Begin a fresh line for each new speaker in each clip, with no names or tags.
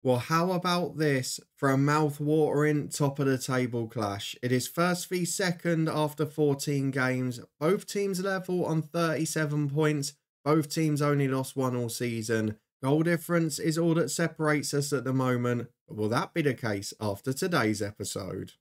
Well, how about this for a mouth-watering top-of-the-table clash? It is first v second after 14 games. Both teams level on 37 points. Both teams only lost one all season. Goal difference is all that separates us at the moment. But will that be the case after today's episode?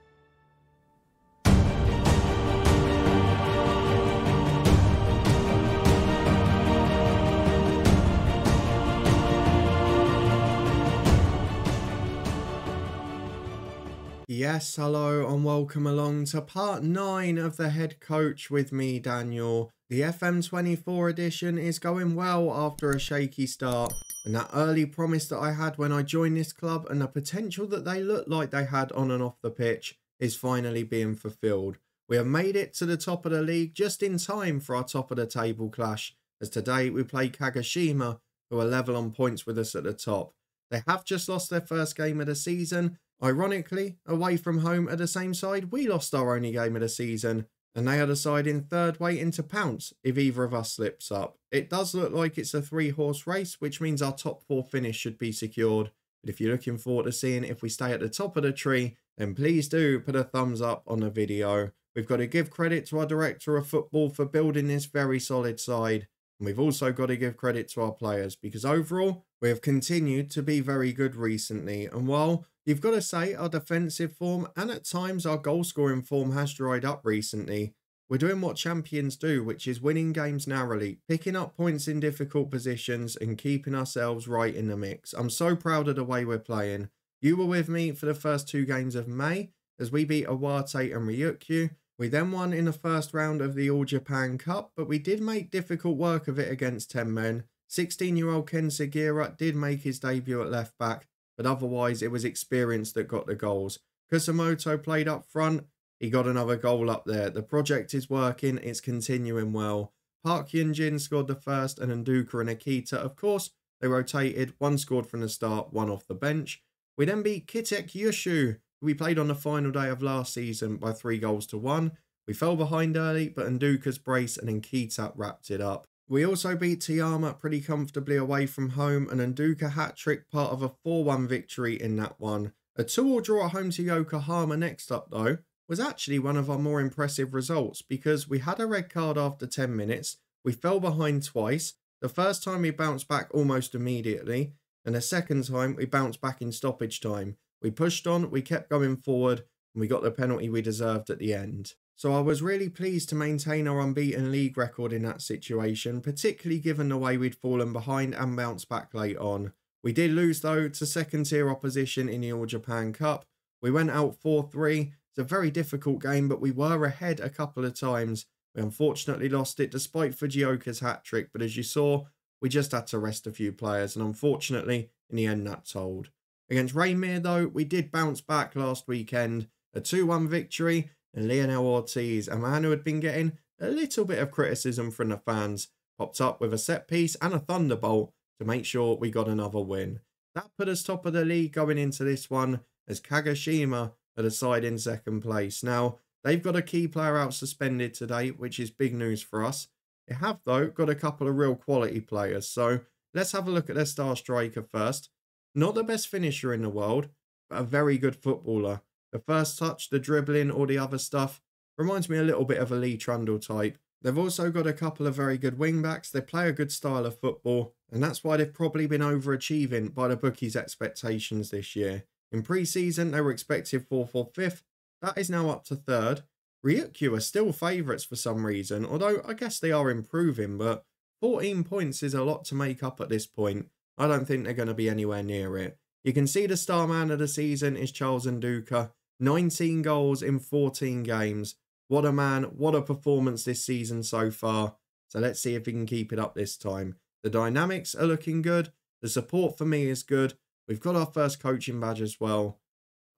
Yes, hello and welcome along to part 9 of the head coach with me, Daniel. The FM24 edition is going well after a shaky start, and that early promise that I had when I joined this club and the potential that they looked like they had on and off the pitch is finally being fulfilled. We have made it to the top of the league just in time for our top of the table clash, as today we play Kagoshima, who are level on points with us at the top. They have just lost their first game of the season. Ironically, away from home at the same side, we lost our only game of the season, and they are the side in third waiting to pounce if either of us slips up. It does look like it's a 3-horse race, which means our top 4 finish should be secured. But if you're looking forward to seeing if we stay at the top of the tree, then please do put a thumbs up on the video. We've got to give credit to our director of football for building this very solid side. And we've also got to give credit to our players, because overall, we have continued to be very good recently. And while you've got to say our defensive form and at times our goal scoring form has dried up recently, we're doing what champions do, which is winning games narrowly, picking up points in difficult positions and keeping ourselves right in the mix. I'm so proud of the way we're playing. You were with me for the first 2 games of May as we beat Awate and Ryukyu. We then won in the first round of the All Japan Cup, but we did make difficult work of it against 10 men. 16-year-old Ken Sugiura did make his debut at left back, but otherwise it was experience that got the goals. Kusamoto played up front, he got another goal up there. The project is working, it's continuing well. Park Hyun-jin scored the first, and Nduka and Akita, of course, they rotated, one scored from the start, one off the bench. We then beat Kitek Yushu, who we played on the final day of last season, by 3-1. We fell behind early, but Nduka's brace and Nkita wrapped it up. We also beat Tiyama pretty comfortably away from home, and Nduka hat-trick part of a 4-1 victory in that one. A 2-2 draw at home to Yokohama next up though was actually one of our more impressive results, because we had a red card after 10 minutes, we fell behind twice, the first time we bounced back almost immediately, and the second time we bounced back in stoppage time. We pushed on, we kept going forward, and we got the penalty we deserved at the end. So I was really pleased to maintain our unbeaten league record in that situation, particularly given the way we'd fallen behind and bounced back late on. We did lose though to second tier opposition in the All Japan Cup. We went out 4-3. It's a very difficult game, but we were ahead a couple of times. We unfortunately lost it despite Fujioka's hat-trick, but as you saw, we just had to rest a few players, and unfortunately, in the end that told. Against Raymere though, we did bounce back last weekend. A 2-1 victory, and Lionel Ortiz, a man who had been getting a little bit of criticism from the fans, popped up with a set piece and a thunderbolt to make sure we got another win. That put us top of the league going into this one, as Kagoshima are the side in second place. Now, they've got a key player out suspended today, which is big news for us. They have, though, got a couple of real quality players, so let's have a look at their star striker first. Not the best finisher in the world, but a very good footballer. The first touch, the dribbling, all the other stuff reminds me a little bit of a Lee Trundle type. They've also got a couple of very good wing-backs. They play a good style of football, and that's why they've probably been overachieving by the bookies' expectations this year. In pre-season, they were expected 4th or 5th. That is now up to 3rd. Ryukyu are still favourites for some reason, although I guess they are improving, but 14 points is a lot to make up at this point. I don't think they're going to be anywhere near it. You can see the star man of the season is Charles Nduka. 19 goals in 14 games. What a man, what a performance this season so far. So let's see if he can keep it up this time. The dynamics are looking good. The support for me is good. We've got our first coaching badge as well.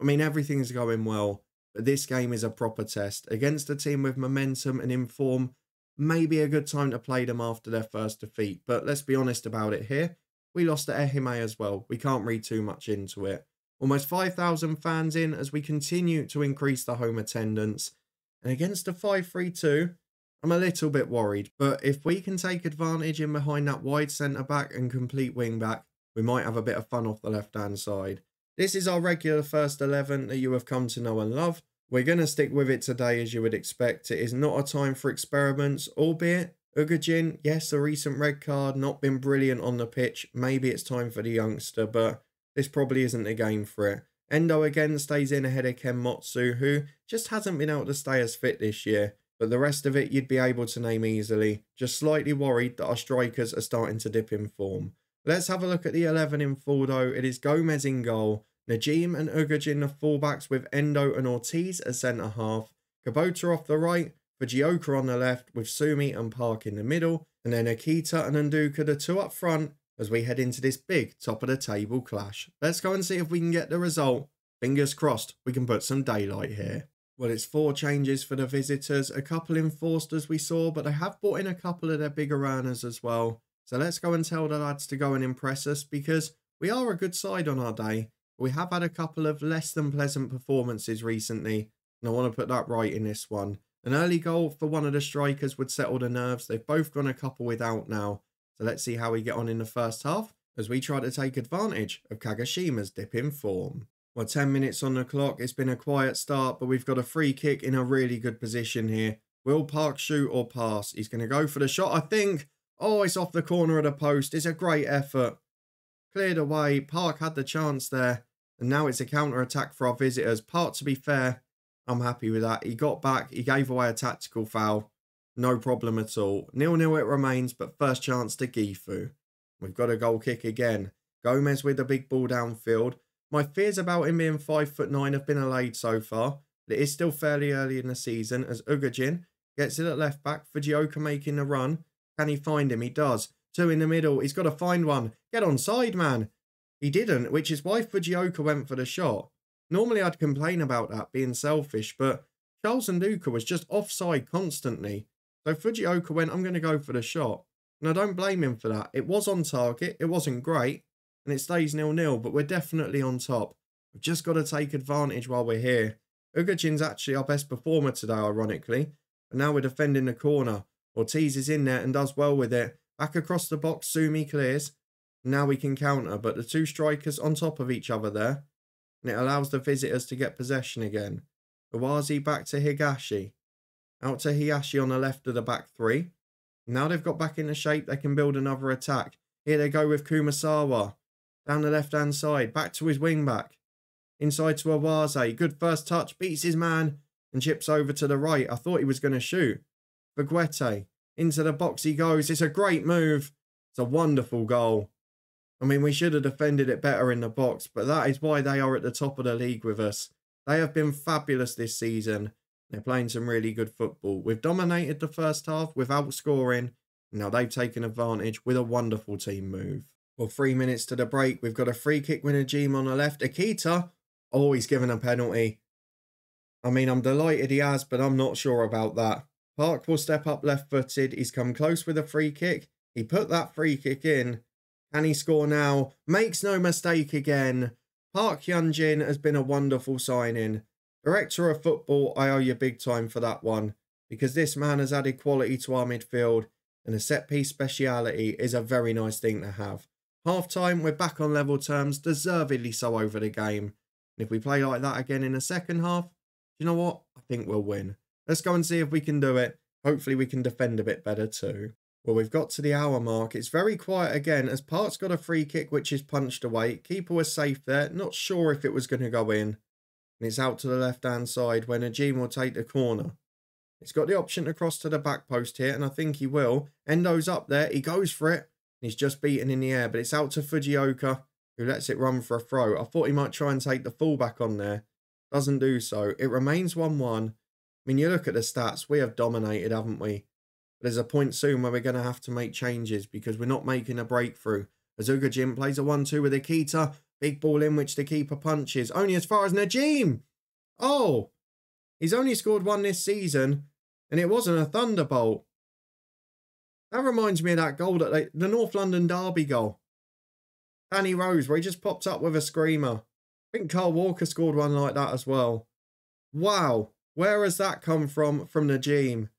I mean, everything's going well, but this game is a proper test. Against a team with momentum and in form, maybe a good time to play them after their first defeat. But let's be honest about it here. We lost to Ehime as well. We can't read too much into it. Almost 5,000 fans in as we continue to increase the home attendance. And against a 5-3-2, I'm a little bit worried. But if we can take advantage in behind that wide centre-back and complete wing-back, we might have a bit of fun off the left-hand side. This is our regular first 11 that you have come to know and love. We're going to stick with it today as you would expect. It is not a time for experiments, albeit Ugajin, yes, the recent red card, not been brilliant on the pitch. Maybe it's time for the youngster, but this probably isn't the game for it. Endo again stays in ahead of Ken Motsu, who just hasn't been able to stay as fit this year. But the rest of it you'd be able to name easily. Just slightly worried that our strikers are starting to dip in form. Let's have a look at the 11 in full though. It is Gomez in goal. Najim and Ugajin the fullbacks with Endo and Ortiz as centre-half. Kubota off the right. Fujioka on the left with Sumi and Park in the middle. And then Akita and Nduka the two up front as we head into this big top of the table clash. Let's go and see if we can get the result. Fingers crossed we can put some daylight here. Well, it's 4 changes for the visitors. A couple enforced as we saw, but they have brought in a couple of their bigger earners as well. So let's go and tell the lads to go and impress us because we are a good side on our day. We have had a couple of less than pleasant performances recently. And I want to put that right in this one. An early goal for one of the strikers would settle the nerves. They've both gone a couple without now. So let's see how we get on in the first half as we try to take advantage of Kagoshima's dip in form. Well, 10 minutes on the clock. It's been a quiet start, but we've got a free kick in a really good position here. Will Park shoot or pass? He's going to go for the shot, I think. Oh, it's off the corner of the post. It's a great effort. Cleared away. Park had the chance there. And now it's a counter-attack for our visitors. Park, to be fair, I'm happy with that. He got back. He gave away a tactical foul. No problem at all. 0-0 it remains, but first chance to Gifu. We've got a goal kick again. Gomez with the big ball downfield. My fears about him being 5'9" have been allayed so far. But it is still fairly early in the season as Ugajin gets it at left back. Fujioka making the run. Can he find him? He does. 2 in the middle. He's got to find one. Get onside, man. He didn't, which is why Fujioka went for the shot. Normally I'd complain about that being selfish, but Charles Nduka was just offside constantly. So Fujioka went, I'm going to go for the shot. And I don't blame him for that. It was on target. It wasn't great. And it stays 0-0, but we're definitely on top. We've just got to take advantage while we're here. Ugajin's actually our best performer today, ironically. And now we're defending the corner. Ortiz is in there and does well with it. Back across the box, Sumi clears. Now we can counter, but the 2 strikers on top of each other there. And it allows the visitors to get possession again. Iwazi back to Higashi. Out to Hiyashi on the left of the back 3. Now they've got back into shape, they can build another attack. Here they go with Kumasawa. Down the left-hand side, back to his wing-back. Inside to Iwazi. Good first touch, beats his man. And chips over to the right. I thought he was going to shoot. Baguete. Into the box he goes. It's a great move. It's a wonderful goal. I mean, we should have defended it better in the box, but that is why they are at the top of the league with us. They have been fabulous this season. They're playing some really good football. We've dominated the first half without scoring. Now they've taken advantage with a wonderful team move. Well, 3 minutes to the break. We've got a free kick with Najim on the left. Akita, oh, he's given a penalty. I mean, I'm delighted he has, but I'm not sure about that. Park will step up left-footed. He's come close with a free kick. He put that free kick in. Can he score now? Makes no mistake again. Park Hyunjin has been a wonderful signing. Director of football, I owe you big time for that one. Because this man has added quality to our midfield. And a set-piece speciality is a very nice thing to have. Half-time, we're back on level terms. Deservedly so over the game. And if we play like that again in the second half, you know what? I think we'll win. Let's go and see if we can do it. Hopefully we can defend a bit better too. Well, we've got to the hour mark. It's very quiet again as Park's got a free kick which is punched away. Keeper was safe there. Not sure if it was going to go in. And it's out to the left-hand side when Najim will take the corner. It's got the option to cross to the back post here, and I think he will. Endo's up there. He goes for it. He's just beaten in the air, but it's out to Fujioka, who lets it run for a throw. I thought he might try and take the fullback on there. Doesn't do so. It remains 1-1. I mean, you look at the stats. We have dominated, haven't we? But there's a point soon where we're going to have to make changes because we're not making a breakthrough. As Ugajin plays a 1-2 with Akita. Big ball in which the keeper punches. Only as far as Najim. Oh, he's only scored 1 this season. And it wasn't a thunderbolt. That reminds me of that goal, that the North London Derby goal. Danny Rose, where he just popped up with a screamer. I think Carl Walker scored one like that as well. Wow. Where has that come from Najim?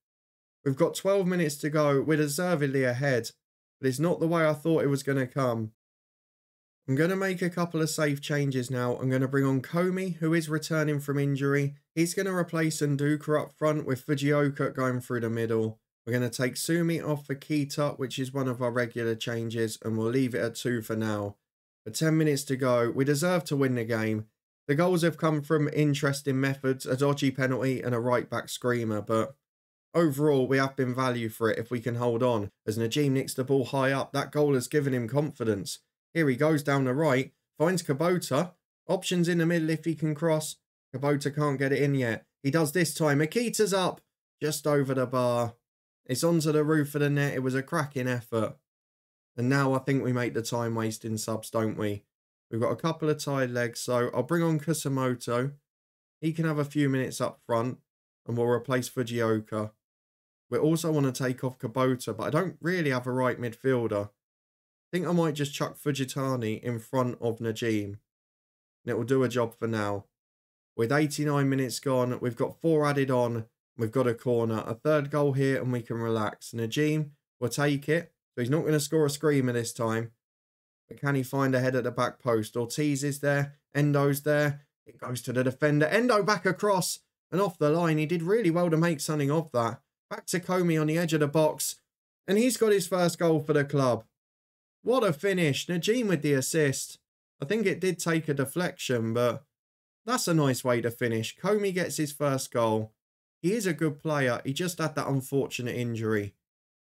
We've got 12 minutes to go. We're deservedly ahead. But it's not the way I thought it was going to come. I'm going to make a couple of safe changes now. I'm going to bring on Komi, who is returning from injury. He's going to replace Nduka up front with Fujioka going through the middle. We're going to take Sumi off for Kita, which is one of our regular changes, and we'll leave it at 2 for now. With 10 minutes to go, we deserve to win the game. The goals have come from interesting methods, a dodgy penalty and a right-back screamer, but overall, we have been value for it if we can hold on. As Najim nicks the ball high up, that goal has given him confidence. Here he goes down the right, finds Kubota. Options in the middle if he can cross. Kubota can't get it in yet. He does this time. Akita's up, just over the bar. It's onto the roof of the net. It was a cracking effort. And now I think we make the time-wasting subs, don't we? We've got a couple of tired legs, so I'll bring on Kusamoto. He can have a few minutes up front, and we'll replace Fujioka. We also want to take off Kubota, but I don't really have a right midfielder. I think I might just chuck Fujitani in front of Najim. And it will do a job for now. With 89 minutes gone, we've got 4 added on. We've got a corner, a third goal here, and we can relax. Najim will take it. So he's not going to score a screamer this time. But can he find a head at the back post? Ortiz is there. Endo's there. It goes to the defender. Endo back across and off the line. He did really well to make something of that. Back to Komi on the edge of the box. And he's got his first goal for the club. What a finish. Najim with the assist. I think it did take a deflection, but that's a nice way to finish. Komi gets his first goal. He is a good player. He just had that unfortunate injury.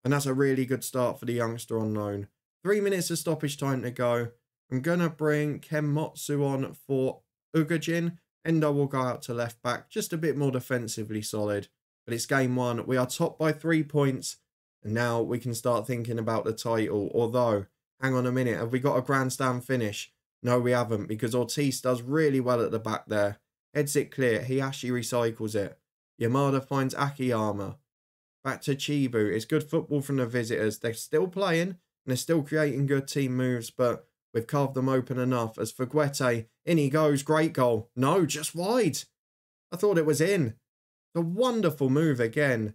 And that's a really good start for the youngster on loan. 3 minutes of stoppage time to go. I'm going to bring Kenmotsu on for Ugajin. Endo will go out to left back. Just a bit more defensively solid. But it's game 1. We are top by 3 points. And now we can start thinking about the title. Although, hang on a minute. Have we got a grandstand finish? No, we haven't. Because Ortiz does really well at the back there. Heads it clear. Hiyashi recycles it. Yamada finds Akiyama. Back to Chibu. It's good football from the visitors. They're still playing and they're still creating good team moves, but we've carved them open enough. As for Guete, in he goes. Great goal. No, just wide. I thought it was in. A wonderful move again.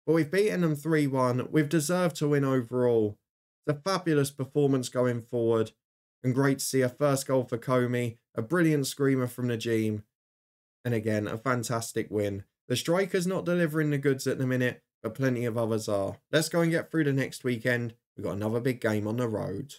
But we've beaten them 3-1. We've deserved to win overall. It's a fabulous performance going forward. And great to see a first goal for Komi. A brilliant screamer from Najim. And again, a fantastic win. The striker's not delivering the goods at the minute, but plenty of others are. Let's go and get through the next weekend. We've got another big game on the road.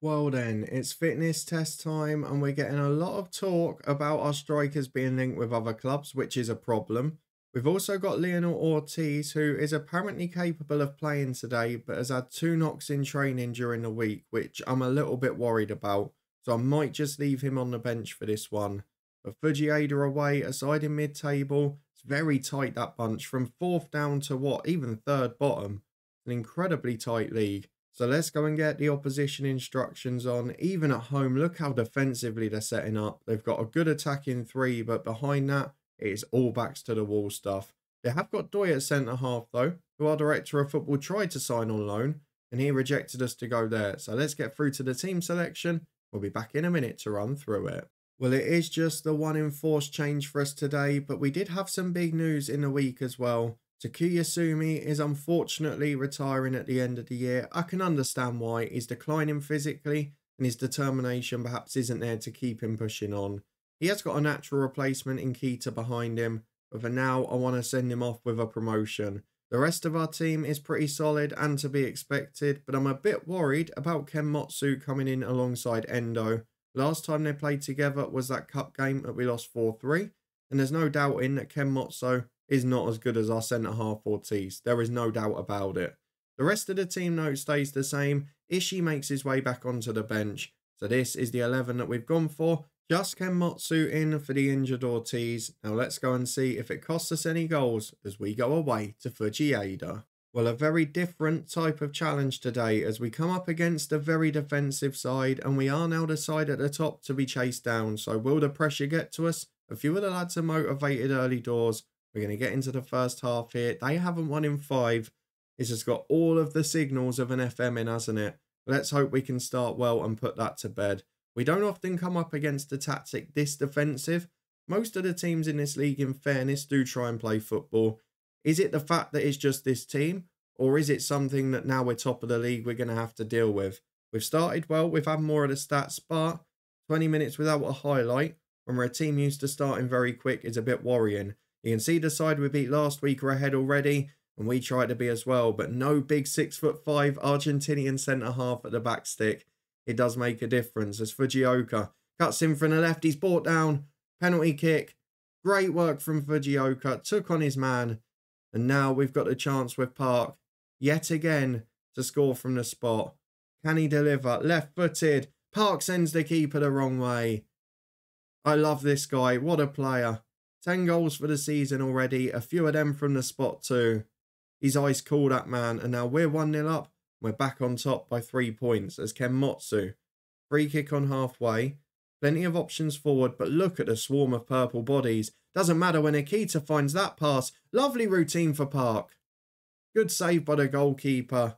Well then, it's fitness test time and we're getting a lot of talk about our strikers being linked with other clubs, which is a problem. We've also got Lionel Ortiz, who is apparently capable of playing today, but has had 2 knocks in training during the week, which I'm a little bit worried about. So I might just leave him on the bench for this one. But Fujieda away, aside in mid-table. It's very tight, that bunch. From 4th down to what? Even 3rd bottom. An incredibly tight league. So let's go and get the opposition instructions on. Even at home, look how defensively they're setting up. They've got a good attacking 3, but behind that, it is all backs to the wall stuff. They have got Doi at centre-half, though, who our director of football tried to sign on loan, and he rejected us to go there. So let's get through to the team selection. We'll be back in a minute to run through it. Well, it is just the one enforced change for us today, but we did have some big news in the week as well. Takuya Sumi is unfortunately retiring at the end of the year. I can understand why. He's declining physically and his determination perhaps isn't there to keep him pushing on. He has got a natural replacement in Kita behind him, but for now I want to send him off with a promotion. The rest of our team is pretty solid and to be expected, but I'm a bit worried about Kenmotsu coming in alongside Endo. Last time they played together was that cup game that we lost 4-3, and there's no doubting that Kenmotsu is not as good as our centre-half Ortiz. There is no doubt about it. The rest of the team note stays the same. Ishii makes his way back onto the bench. So this is the 11 that we've gone for. Just Kenmotsu in for the injured Ortiz. Now let's go and see if it costs us any goals as we go away to Fujieda. Well, a very different type of challenge today as we come up against a very defensive side and we are now the side at the top to be chased down. So will the pressure get to us? A few of the lads are motivated early doors. We're going to get into the first half here. They haven't won in 5. It's just got all of the signals of an FM in, hasn't it? Let's hope we can start well and put that to bed. We don't often come up against a tactic this defensive. Most of the teams in this league, in fairness, do try and play football. Is it the fact that it's just this team? or is it something that now we're top of the league we're going to have to deal with? We've started well, we've had more of the stats, but 20 minutes without a highlight when we're a team used to starting very quick is a bit worrying. You can see the side we beat last week are ahead already, and we try to be as well, but no big 6'5" Argentinian centre-half at the back stick. It does make a difference as Fujioka cuts in from the left, he's brought down, penalty kick. Great work from Fujioka, took on his man, and now we've got the chance with Park, yet again, to score from the spot. Can he deliver? Left-footed. Park sends the keeper the wrong way. I love this guy. What a player. 10 goals for the season already. A few of them from the spot too. He's ice cool, that man. And now we're 1-0 up. We're back on top by 3 points as Kenmotsu. Free kick on halfway. Plenty of options forward, but look at the swarm of purple bodies. Doesn't matter when Akita finds that pass. Lovely routine for Park. Good save by the goalkeeper.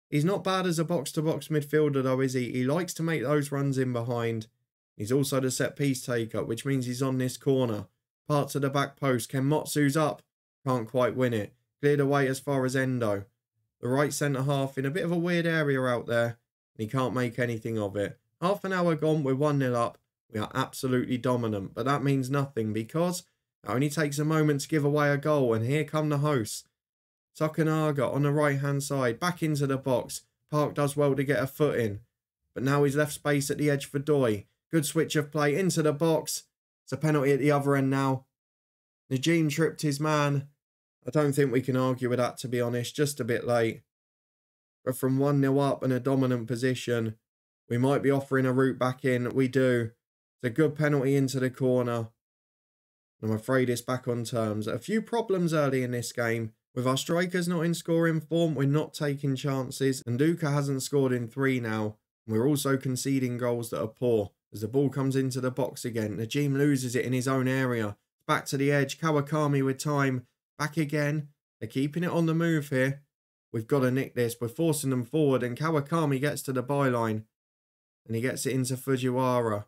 He's not bad as a box-to-box midfielder though, is he? He likes to make those runs in behind. He's also the set-piece taker, which means he's on this corner. Parts of the back post. Kenmotsu's up. Can't quite win it. Cleared away as far as Endo. The right centre-half in a bit of a weird area out there. And he can't make anything of it. Half an hour gone, we're 1-0 up. We are absolutely dominant, but that means nothing because it only takes a moment to give away a goal, and here come the hosts. Tokunaga on the right-hand side, back into the box. Park does well to get a foot in, but now he's left space at the edge for Doi. Good switch of play into the box. It's a penalty at the other end now. Najim tripped his man. I don't think we can argue with that, to be honest, just a bit late. But from 1-0 up in a dominant position, we might be offering a route back in. We do. It's a good penalty into the corner. I'm afraid it's back on terms. A few problems early in this game. With our strikers not in scoring form, we're not taking chances. And Duka hasn't scored in 3 now. And we're also conceding goals that are poor. As the ball comes into the box again, Najim loses it in his own area. Back to the edge. Kawakami with time. Back again. They're keeping it on the move here. We've got to nick this. We're forcing them forward. And Kawakami gets to the byline. And he gets it into Fujiwara.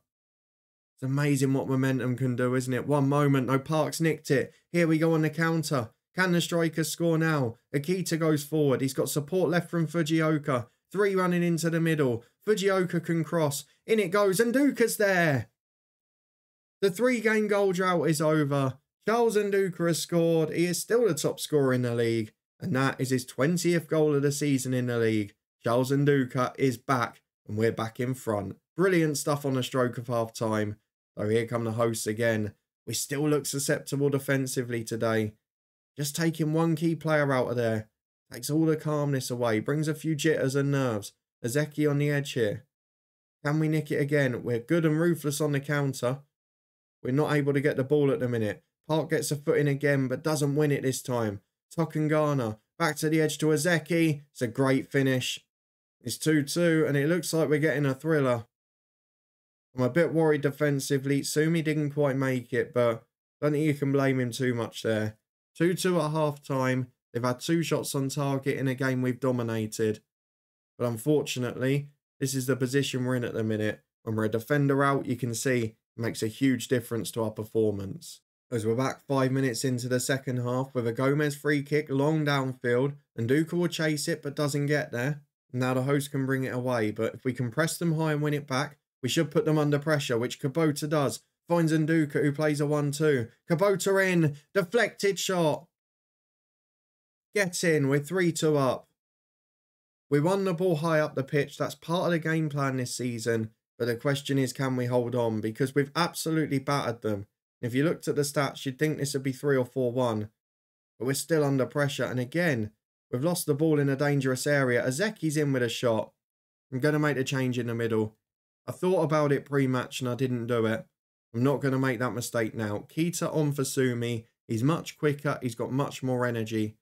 It's amazing what momentum can do, isn't it? One moment. No, Park's nicked it. Here we go on the counter. Can the strikers score now? Akita goes forward. He's got support left from Fujioka. 3 running into the middle. Fujioka can cross. In it goes, and Nduka's there. The 3-game goal drought is over. Charles Nduka has scored. He is still the top scorer in the league. And that is his 20th goal of the season in the league. Charles Nduka is back, and we're back in front. Brilliant stuff on the stroke of half time. So here come the hosts again. We still look susceptible defensively today. Just taking one key player out of there. Takes all the calmness away. Brings a few jitters and nerves. Azeki on the edge here. Can we nick it again? We're good and ruthless on the counter. We're not able to get the ball at the minute. Park gets a foot in again, but doesn't win it this time. Tokengana. Back to the edge to Azeki. It's a great finish. It's 2-2, and it looks like we're getting a thriller. I'm a bit worried defensively. Sumi didn't quite make it, but I don't think you can blame him too much there. 2-2 at half-time. They've had 2 shots on target in a game we've dominated. But unfortunately, this is the position we're in at the minute. When we're a defender out, you can see it makes a huge difference to our performance. As we're back 5 minutes into the second half with a Gomez free kick long downfield. And Nduka will chase it but doesn't get there. Now the host can bring it away. But if we can press them high and win it back, we should put them under pressure, which Kubota does. Finds Nduka, who plays a 1-2. Kubota in. Deflected shot. Get in. We're 3-2 up. We won the ball high up the pitch. That's part of the game plan this season. But the question is, can we hold on? Because we've absolutely battered them. If you looked at the stats, you'd think this would be 3 or 4-1. But we're still under pressure. And again, we've lost the ball in a dangerous area. Azeki's in with a shot. I'm going to make the change in the middle. I thought about it pre-match and I didn't do it. I'm not going to make that mistake now. Kita on for Sumi. He's much quicker. He's got much more energy.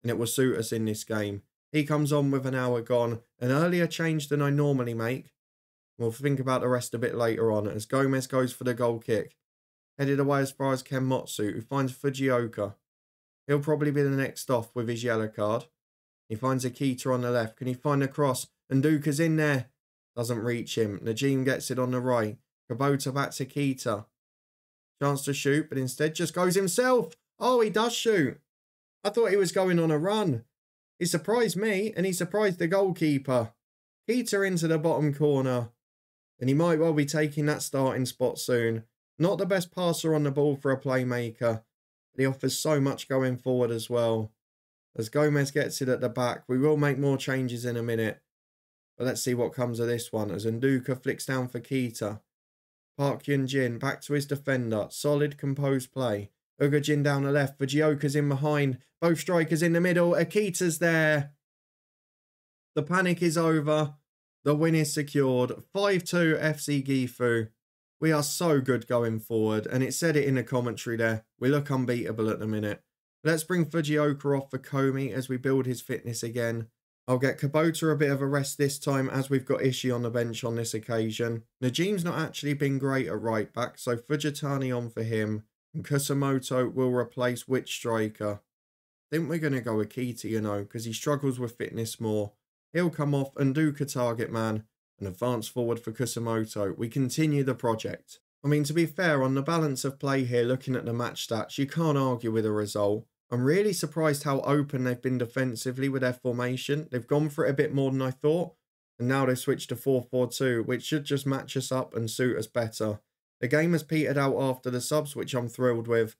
And it will suit us in this game. He comes on with an hour gone. An earlier change than I normally make. We'll think about the rest a bit later on as Gomez goes for the goal kick. Headed away as far as Kenmotsu, who finds Fujioka. He'll probably be the next off with his yellow card. He finds Akita on the left. Can he find a cross? And Nduka's in there. Doesn't reach him. Najim gets it on the right. Kubota back to Kita. Chance to shoot, but instead just goes himself. Oh, he does shoot. I thought he was going on a run. He surprised me and he surprised the goalkeeper. Kita into the bottom corner. And he might well be taking that starting spot soon. Not the best passer on the ball for a playmaker, but he offers so much going forward as well. As Gomez gets it at the back, we will make more changes in a minute. But let's see what comes of this one as Nduka flicks down for Kita. Park Hyun-jin back to his defender. Solid, composed play. Uga-jin down the left. Fujioka's in behind. Both strikers in the middle. Akita's there. The panic is over. The win is secured. 5-2 FC Gifu. We are so good going forward. And it said it in the commentary there. We look unbeatable at the minute. Let's bring Fujioka off for Komi as we build his fitness again. I'll get Kubota a bit of a rest this time as we've got Ishii on the bench on this occasion. Najim's not actually been great at right back, so Fujitani on for him. And Kusamoto will replace which striker? I think we're going to go Akita, you know, because he struggles with fitness more. He'll come off and Nduka target man. And advance forward for Kusamoto. We continue the project. I mean, to be fair, on the balance of play here, looking at the match stats, you can't argue with a result. I'm really surprised how open they've been defensively with their formation. They've gone for it a bit more than I thought. And now they've switched to 4-4-2, which should just match us up and suit us better. The game has petered out after the subs, which I'm thrilled with.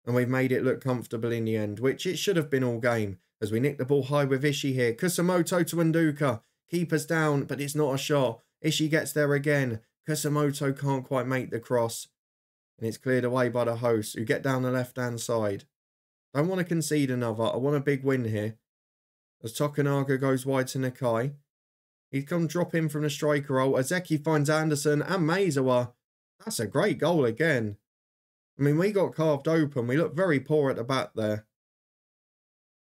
And we've made it look comfortable in the end, which it should have been all game. As we nick the ball high with Ishii here. Kusamoto to Nduka. Keeper's down, but it's not a shot. Ishii gets there again. Kusamoto can't quite make the cross. And it's cleared away by the hosts, who get down the left-hand side. Don't want to concede another. I want a big win here. As Tokunaga goes wide to Nakai. He's come drop in from the striker role. Azeki finds Anderson and Maezawa. That's a great goal again. I mean, we got carved open. We look very poor at the back there.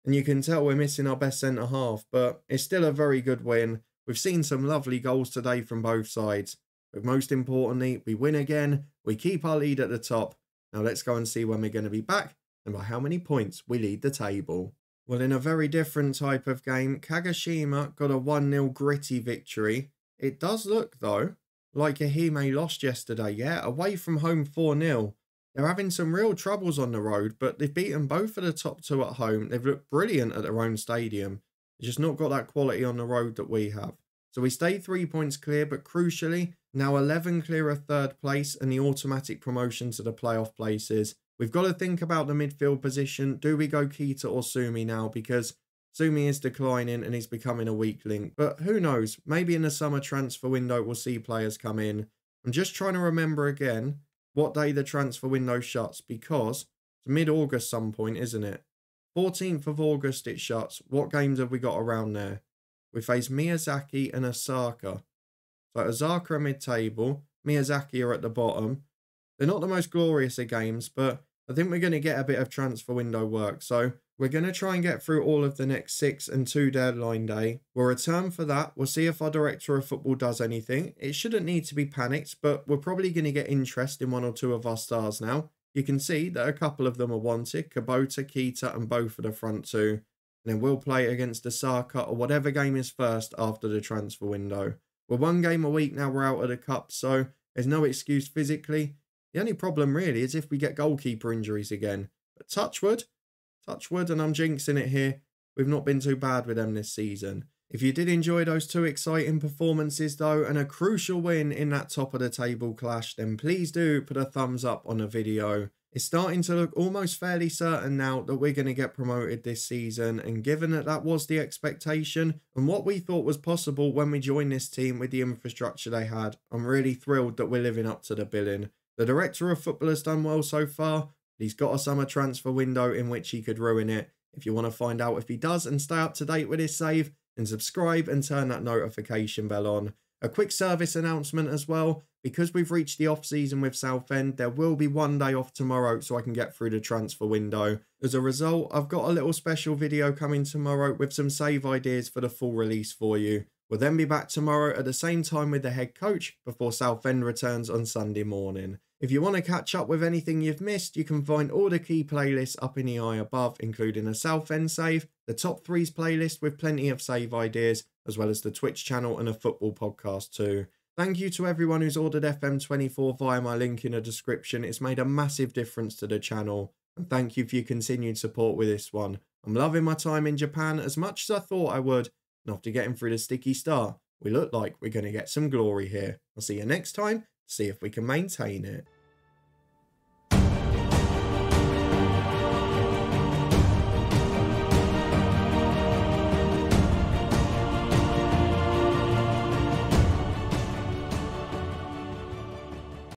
And you can tell we're missing our best centre-half. But it's still a very good win. We've seen some lovely goals today from both sides. But most importantly, we win again. We keep our lead at the top. Now let's go and see when we're going to be back. And by how many points we lead the table. Well, in a very different type of game, Kagoshima got a 1-0 gritty victory. It does look, though, like Ehime lost yesterday. Yeah, away from home 4-0. They're having some real troubles on the road, but they've beaten both of the top two at home. They've looked brilliant at their own stadium. They've just not got that quality on the road that we have. So we stayed 3 points clear, but crucially, now 11 clear of third place and the automatic promotion to the playoff places. We've got to think about the midfield position. Do we go Kita or Sumi now? Because Sumi is declining and he's becoming a weak link. But who knows? Maybe in the summer transfer window we'll see players come in. I'm just trying to remember again what day the transfer window shuts, because it's mid-August some point, isn't it? 14th of August it shuts. What games have we got around there? We face Miyazaki and Osaka. So Osaka are mid-table. Miyazaki are at the bottom. They're not the most glorious of games, but I think we're going to get a bit of transfer window work. So we're going to try and get through all of the next 6 and 2 deadline day. We'll return for that. We'll see if our director of football does anything. It shouldn't need to be panicked, but we're probably going to get interest in 1 or 2 of our stars now. You can see that a couple of them are wanted. Kubota, Kita and both of the front 2. And then we'll play against Osaka or whatever game is first after the transfer window. We're 1 game a week now. We're out of the cup, so there's no excuse physically. The only problem really is if we get goalkeeper injuries again. But touch wood, and I'm jinxing it here. We've not been too bad with them this season. If you did enjoy those 2 exciting performances though, and a crucial win in that top of the table clash, then please do put a thumbs up on the video. It's starting to look almost fairly certain now that we're going to get promoted this season, and given that that was the expectation and what we thought was possible when we joined this team with the infrastructure they had, I'm really thrilled that we're living up to the billing. The director of football has done well so far. He's got a summer transfer window in which he could ruin it. If you want to find out if he does and stay up to date with his save, then subscribe and turn that notification bell on. A quick service announcement as well. Because we've reached the off season with Southend, there will be 1 day off tomorrow so I can get through the transfer window. As a result, I've got a little special video coming tomorrow with some save ideas for the full release for you. We'll then be back tomorrow at the same time with the head coach before Southend returns on Sunday morning. If you want to catch up with anything you've missed, you can find all the key playlists up in the eye above, including a Southend save, the top 3s playlist with plenty of save ideas, as well as the Twitch channel and a football podcast too. Thank you to everyone who's ordered FM24 via my link in the description. It's made a massive difference to the channel. And thank you for your continued support with this one. I'm loving my time in Japan as much as I thought I would, and after getting through the sticky start, we look like we're going to get some glory here. I'll see you next time, see if we can maintain it.